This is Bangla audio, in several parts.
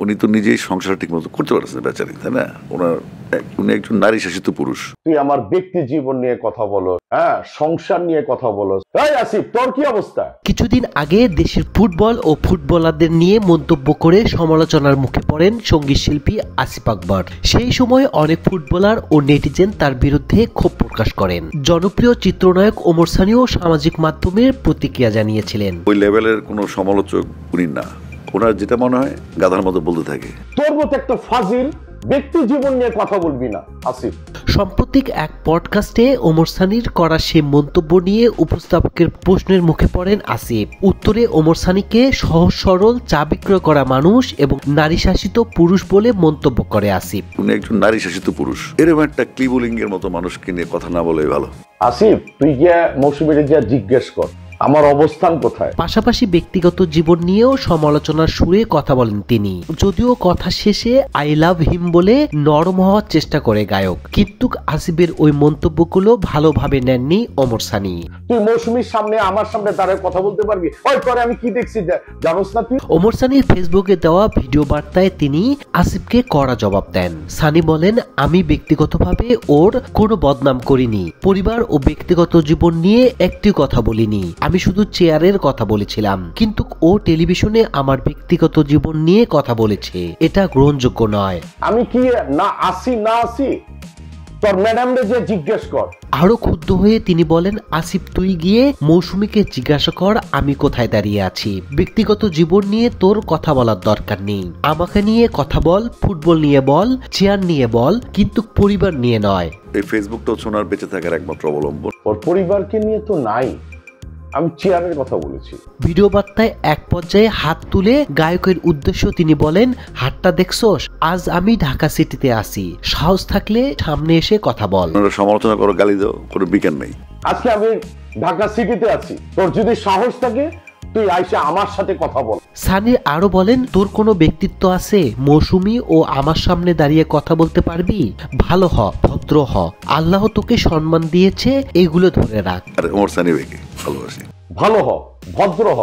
উনি তো নিজেই সংসার ঠিক মতো করতে পারছেন বেচারি, তাই না? উনি একজন নারী শাসিত পুরুষ। তুই আমার ব্যক্তি জীবন নিয়ে কথা বলো, হ্যাঁ, সংসার নিয়ে কথা বলো। এই আসিফ, তোর কি অবস্থা? কিছুদিন আগে দেশের ফুটবল ও ফুটবলারদের নিয়ে মন্তব্য করে সমালোচনার মুখে পড়েন সঙ্গীত শিল্পী আসিফ আকবর। সেই সময় অনেক ফুটবলার ও নেটিজেন তার বিরুদ্ধে ক্ষোভ প্রকাশ করেন। জনপ্রিয় চিত্রনায়ক ওমর সানিও সামাজিক মাধ্যমে প্রতিক্রিয়া জানিয়েছিলেন। ওই লেভেলের কোনো সমালোচক উনি না, ওনার যেটা মনে হয় গাধার মতো বলতে থাকে। তোর মতো একটা ফাজিল ব্যক্তি জীবন নিয়ে কথা বলবি না আসিফ। সাম্প্রতিক এক পডকাস্টে ওমর সানির করা সেই মন্তব্য নিয়ে উপস্থাপকের প্রশ্নের মুখে পড়েন আসিফ। উত্তরে ওমর সানিকে সহজ সরল চা বিক্রয় করা মানুষ এবং নারী শাসিত পুরুষ বলে মন্তব্য করে আসিফ। উনি একজন নারী শাসিত পুরুষ, এরকম একটা ক্লিবুলিঙ্গের মতো মানুষকে নিয়ে কথা না বলে ভালো। আসিফ, তুই গিয়ে মৌসুমীর গিয়ে জিজ্ঞেস কর আমার অবস্থান কোথায়। পাশাপাশি ব্যক্তিগত জীবন নিয়েও সমালোচনার সুরে কথা বলেন তিনি। যদিও কথা শেষে আই লাভ হিম বলে নরম হওয়ার চেষ্টা করে গায়ক, কিন্তু আসিফের ওই মন্তব্যগুলো ভালোভাবে নেননি ওমর সানি। তুই মৌসুমীর সামনে আমার সামনে দাঁড়িয়ে কথা বলতে পারবি? ওই করে আমি কি দেখছি জানোস না তুই? ওমর সানির ফেসবুকে দেওয়া ভিডিও বার্তায় তিনি আসিফকে কড়া জবাব দেন। সানি বলেন, আমি ব্যক্তিগতভাবে ওর কোনো বদনাম করিনি, পরিবার ও ব্যক্তিগত জীবন নিয়ে একটি কথা বলিনি, আমি শুধু চেয়ারের কথা বলেছিলাম, কিন্তু ও টেলিভিশনে আমার ব্যক্তিগত জীবন নিয়ে কথা বলেছে, এটা গ্রহণযোগ্য নয়। আমি কি না আসি তোর ম্যাডামরে যে জিজ্ঞেস কর। আরো ক্ষুব্ধ হয়ে তিনি বলেন, আসিফ তুই গিয়ে মৌসুমীকে জিজ্ঞাসা কর আমি কোথায় দাঁড়িয়ে আছি, ব্যক্তিগত জীবন নিয়ে তোর কথা বলার দরকার নেই, আমাকে নিয়ে কথা বল, ফুটবল নিয়ে বল, চেয়ার নিয়ে বল, কিন্তু পরিবার নিয়ে নয়। এই ফেসবুকটা সোনার বেঁচে থাকার একমাত্র অবলম্বন। ওর পরিবারকে নিয়ে তো নাই, আমি চেয়ারের কথা বলেছি। ভিডিও বার্তায় এক পর্যায়ে হাত তুলে গায়কের উদ্দেশ্য তিনি বলেন, হাতটা দেখছোস, আজ আমি ঢাকা সিটিতে আছি, সাহস থাকলে সামনে এসে কথা বল। সমালোচনা করো, গালি দাও, কোনো বিজ্ঞান নেই। আজকে আমি ঢাকা সিটিতে আছি, তোর যদি সাহস থাকে তুই আইসা আমার সাথে কথা বল। সানি আরো বলেন, তোর কোনো ব্যক্তিত্ব আছে, মৌসুমী ও আমার সামনে দাঁড়িয়ে কথা বলতে পারবি? ভালো হ, ভদ্র হ, আল্লাহ তোকে সম্মান দিয়েছে, এগুলো ধরে রাখ। আরে ওমর সানি ভাইকে ভালোবাসি। ভালো হ, ভদ্র হ,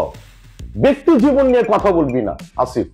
ব্যক্তি জীবন নিয়ে কথা বলবি না আসিফ।